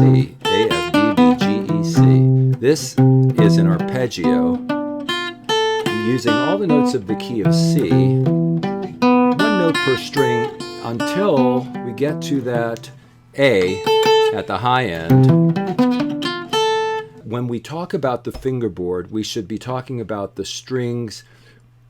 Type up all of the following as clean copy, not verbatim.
C, A, F, D, B, G, E, C. This is an arpeggio using all the notes of the key of C, one note per string until we get to that A at the high end. When we talk about the fingerboard, we should be talking about the strings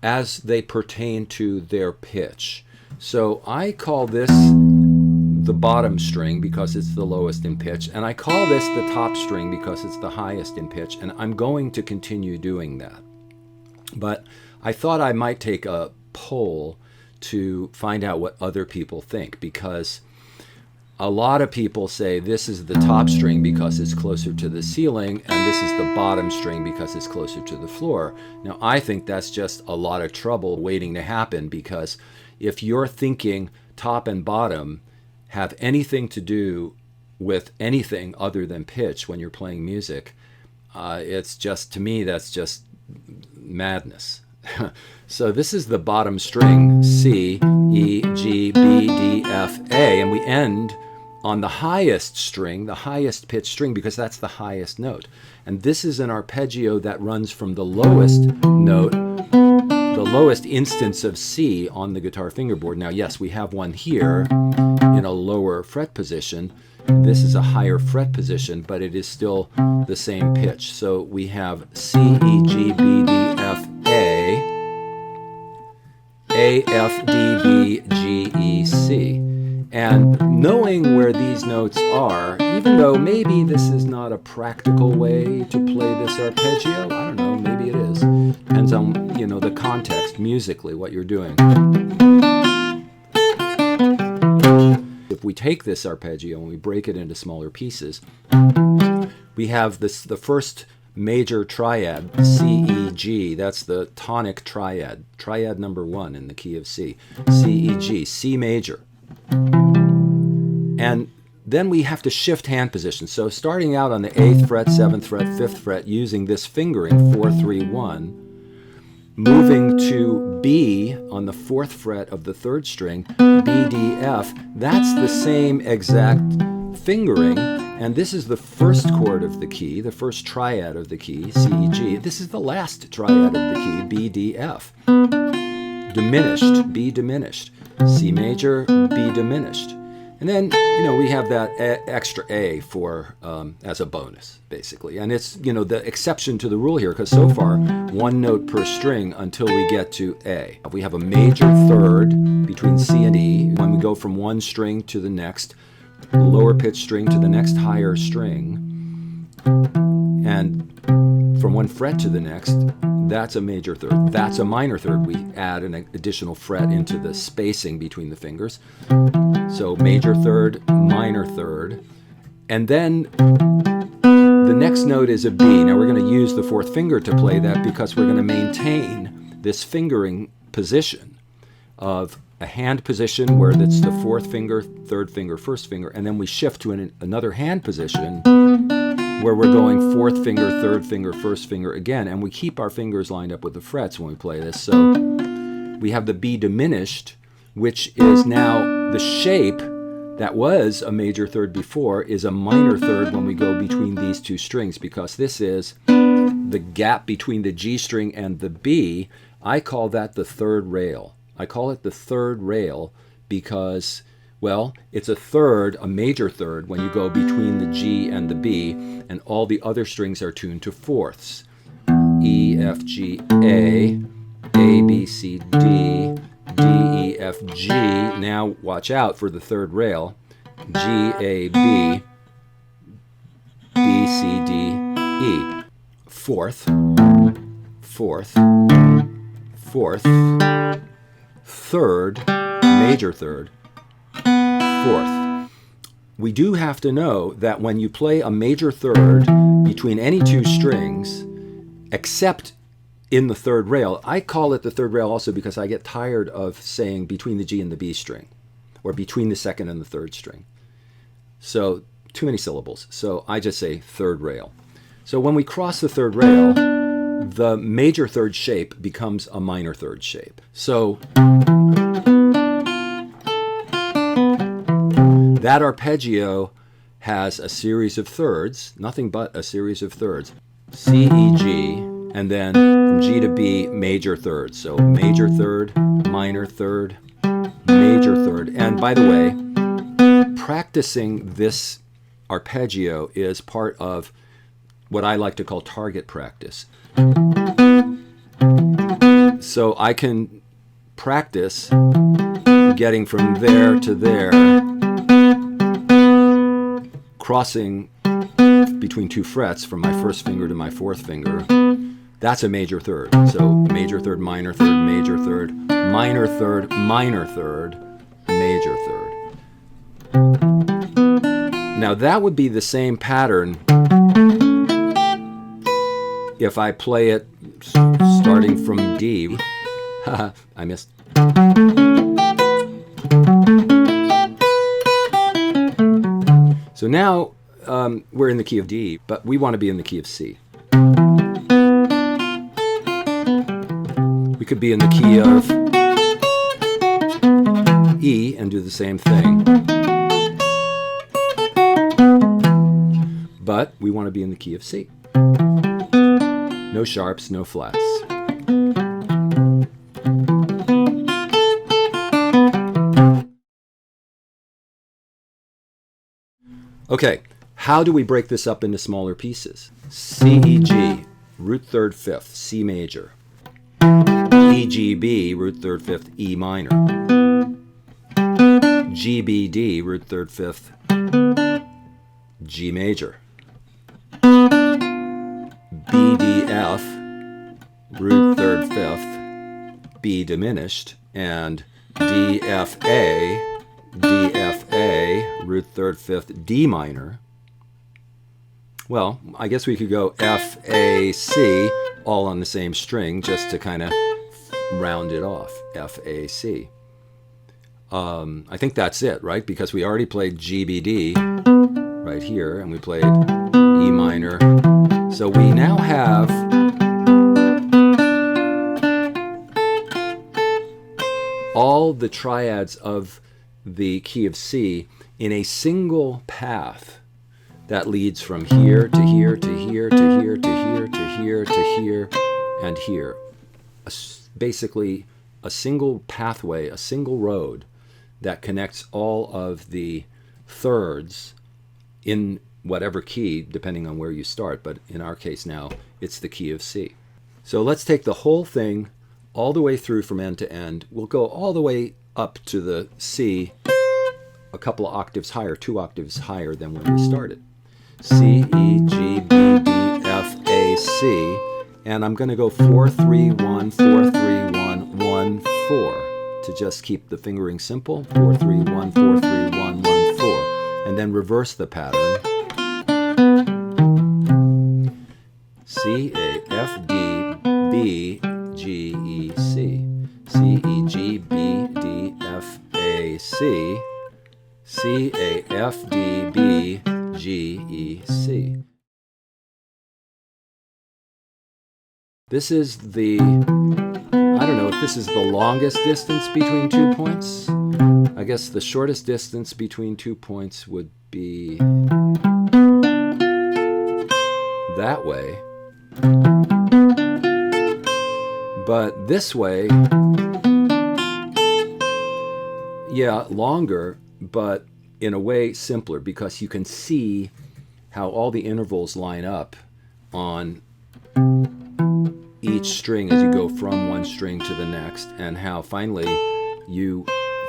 as they pertain to their pitch. So I call this the bottom string because it's the lowest in pitch, and I call this the top string because it's the highest in pitch, and I'm going to continue doing that. But I thought I might take a poll to find out what other people think, because a lot of people say this is the top string because it's closer to the ceiling, and this is the bottom string because it's closer to the floor. Now, I think that's just a lot of trouble waiting to happen, because if you're thinking top and bottom have anything to do with anything other than pitch when you're playing music, it's just, to me, that's just madness. So this is the bottom string, C, E, G, B, D, F, A, and we end on the highest string, the highest pitch string, because that's the highest note. And this is an arpeggio that runs from the lowest note, the lowest instance of C on the guitar fingerboard. Now, yes, we have one here in a lower fret position. This is a higher fret position, but it is still the same pitch. So we have C, E, G, B, D, F, A, F, D, B, G, E, C. And knowing where these notes are, even though maybe this is not a practical way to play this arpeggio, I don't know, maybe it is. Depends on, you know, the context musically, what you're doing. If we take this arpeggio and we break it into smaller pieces, we have the first major triad, C, E, G. That's the tonic triad, triad number 1 in the key of C. C, E, G, C major. And then we have to shift hand position. So starting out on the 8th fret, 7th fret, 5th fret, using this fingering, 4, 3, 1, moving to B on the 4th fret of the 3rd string, B, D, F, that's the same exact fingering, and this is the first chord of the key, the first triad of the key, C, E, G. This is the last triad of the key, B, D, F. Diminished, B diminished, C major, B diminished. And then, you know, we have that extra A for as a bonus, basically. And it's, you know, the exception to the rule here, because so far, one note per string until we get to A. We have a major third between C and E. When we go from one string to the next, lower pitch string to the next higher string, and from one fret to the next, that's a major third. That's a minor third. We add an additional fret into the spacing between the fingers. So major third, minor third. And then the next note is a B. Now we're going to use the 4th finger to play that, because we're going to maintain this fingering position of a hand position where it's the 4th finger, 3rd finger, 1st finger, and then we shift to another hand position where we're going 4th finger, 3rd finger, 1st finger again, and we keep our fingers lined up with the frets when we play this. So we have the B diminished, which is now the shape that was a major third before is a minor third when we go between these two strings, because this is the gap between the G string and the B. I call that the 3rd rail. I call it the 3rd rail because, well, it's a third, a major third, when you go between the G and the B, and all the other strings are tuned to fourths. E, F, G, A, B, C, D, D, E, F, G. Now watch out for the 3rd rail. G, A, B, B, C, D, E. 4th, 4th, 4th, 3rd, major third, 4th. We do have to know that when you play a major third between any two strings, except in the 3rd rail, I call it the 3rd rail also because I get tired of saying between the G and the B string, or between the 2nd and the 3rd string. So too many syllables. So I just say 3rd rail. So when we cross the 3rd rail, the major third shape becomes a minor third shape. So that arpeggio has a series of thirds, nothing but a series of thirds, C, E, G, and then from G to B, major thirds. So major third, minor third, major third. And by the way, practicing this arpeggio is part of what I like to call target practice. So I can practice getting from there to there, crossing between two frets from my first finger to my fourth finger. That's a major third. So major third, minor third, major third, minor third, minor third, major third. Now that would be the same pattern if I play it starting from D. I missed. So now we're in the key of D, but we want to be in the key of C. We could be in the key of E and do the same thing. But we want to be in the key of C. No sharps, no flats. Okay, how do we break this up into smaller pieces? C, E, G, root third fifth, C major. E, G, B, root third fifth, E minor. G, B, D, root third fifth, G major. B, D, F, root third fifth, B diminished, and D, F, A, root third fifth, D minor. Well, I guess we could go F, A, C, all on the same string, just to kind of round it off. F, A, C. I think that's it, right? Because we already played G, B, D right here, and we played E minor. So we now have all the triads of the key of C in a single path that leads from here to here to here to here to here to here to here and here. Basically a single pathway, a single road that connects all of the thirds in whatever key, depending on where you start, but in our case now, it's the key of C. So let's take the whole thing all the way through from end to end. We'll go all the way up to the C, a couple of octaves higher, 2 octaves higher than when we started. C, E, G, B, D, F, A, C, and I'm going to go 4, 3, 1, 4, 3, 1, 1, 4 to just keep the fingering simple. 4, 3, 1, 4, 3, 1, 1, 4, and then reverse the pattern. C, A, F, D, B, G, E, C. C, E, G, B, D, F, A, C. C, A, F, D, B, G, E, C. This is the, I don't know if this is the longest distance between 2 points. I guess the shortest distance between 2 points would be that way. But this way, yeah, longer, but in a way simpler, because you can see how all the intervals line up on each string as you go from one string to the next, and how finally you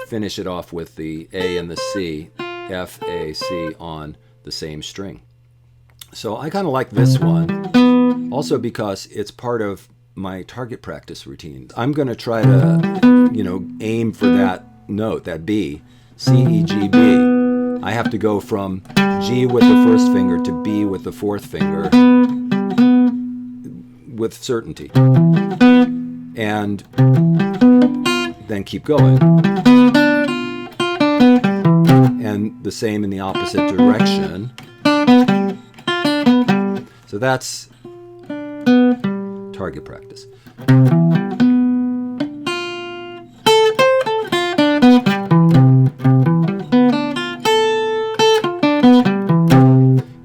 finish it off with the A and the C, F, A, C on the same string. So I kind of like this one, also because it's part of my target practice routine. I'm going to try to, aim for that note, that B, C, E, G, B. I have to go from G with the first finger to B with the fourth finger with certainty, and then keep going. And the same in the opposite direction. So that's target practice.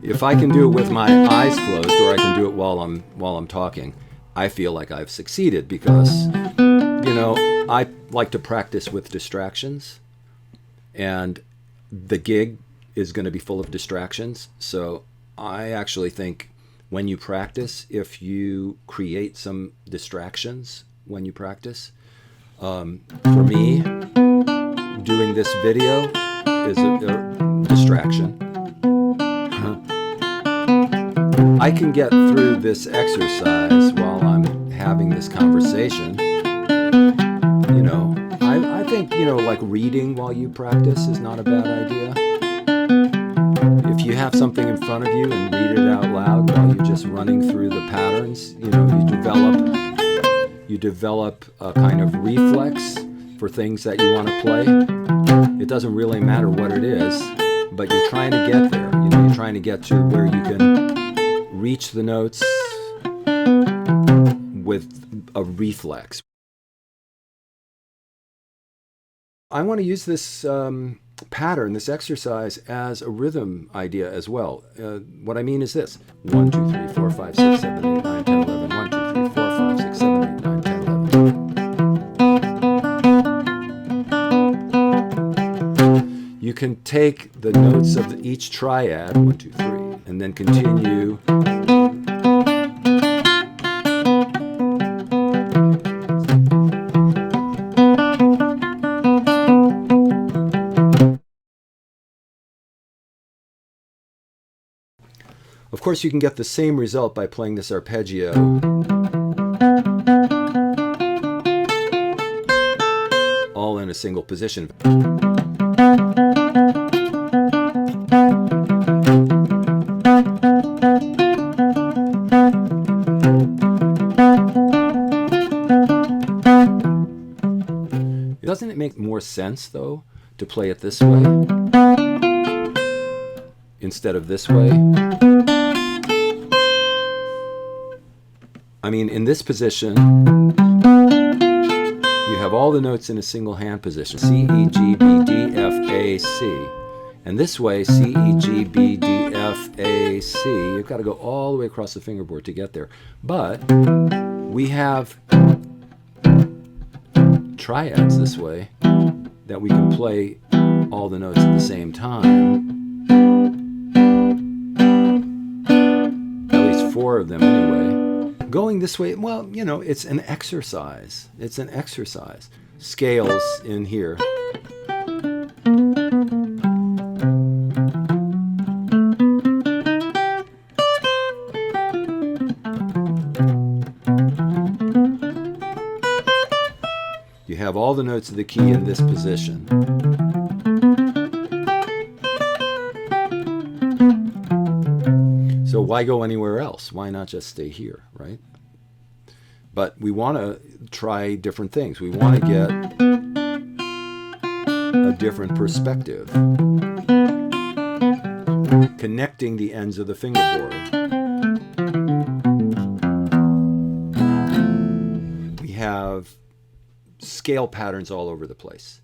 if I can do it with my eyes closed, or I can do it while I'm talking, I feel like I've succeeded, because, you know, I like to practice with distractions, and the gig is going to be full of distractions. So I actually think when you practice, if you create some distractions when you practice, for me, doing this video is a distraction. I can get through this exercise while I'm having this conversation. You know, I think, you know, like reading while you practice is not a bad idea. If you have something in front of you and read it out loud while you're just running through the patterns, you know, you develop a kind of reflex for things that you want to play. It doesn't really matter what it is, but you're trying to get there. You know, you're trying to get to where you can reach the notes with a reflex. I want to use this pattern, this exercise, as a rhythm idea as well. What I mean is this: 1, 2, 3, 4, 5, 6, 7, 8, 9, 10, 11. 1, 2, 3, 4, 5, 6, 7, 8, 9, 10, 11. You can take the notes of each triad, 1, 2, 3, and then continue. Of course, you can get the same result by playing this arpeggio. All in a single position. Doesn't it make more sense, though, to play it this way instead of this way? I mean, in this position, you have all the notes in a single hand position. C, E, G, B, D, F, A, C. And this way, C, E, G, B, D, F, A, C. You've got to go all the way across the fingerboard to get there. But we have triads this way that we can play all the notes at the same time. At least 4 of them anyway. Going this way, well, you know, it's an exercise. It's an exercise. Scales in here. You have all the notes of the key in this position. So why go anywhere else? Why not just stay here, right? But we want to try different things. We want to get a different perspective. Connecting the ends of the fingerboard. We have scale patterns all over the place.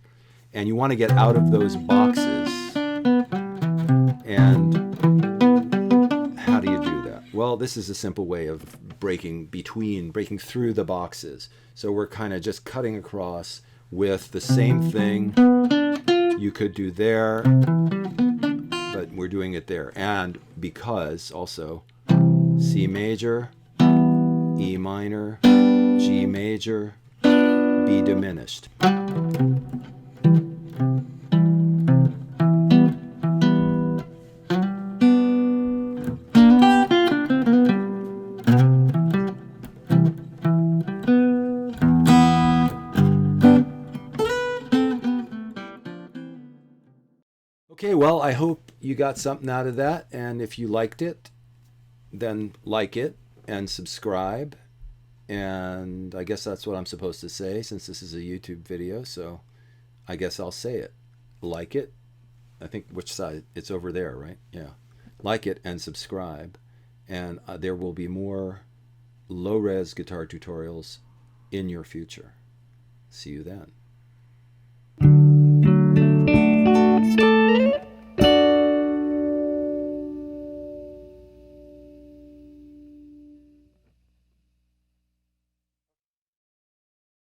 And you want to get out of those boxes. And how do you do that? Well, this is a simple way of breaking through the boxes. So we're kind of just cutting across with the same thing you could do there, but we're doing it there. And because also C major, E minor, G major, B diminished. Okay, well, I hope you got something out of that, and if you liked it, then like it and subscribe. And I guess that's what I'm supposed to say, since this is a YouTube video, so I guess I'll say it. Like it. I think which side? It's over there, right? Yeah. Like it and subscribe, and there will be more low-res guitar tutorials in your future. See you then.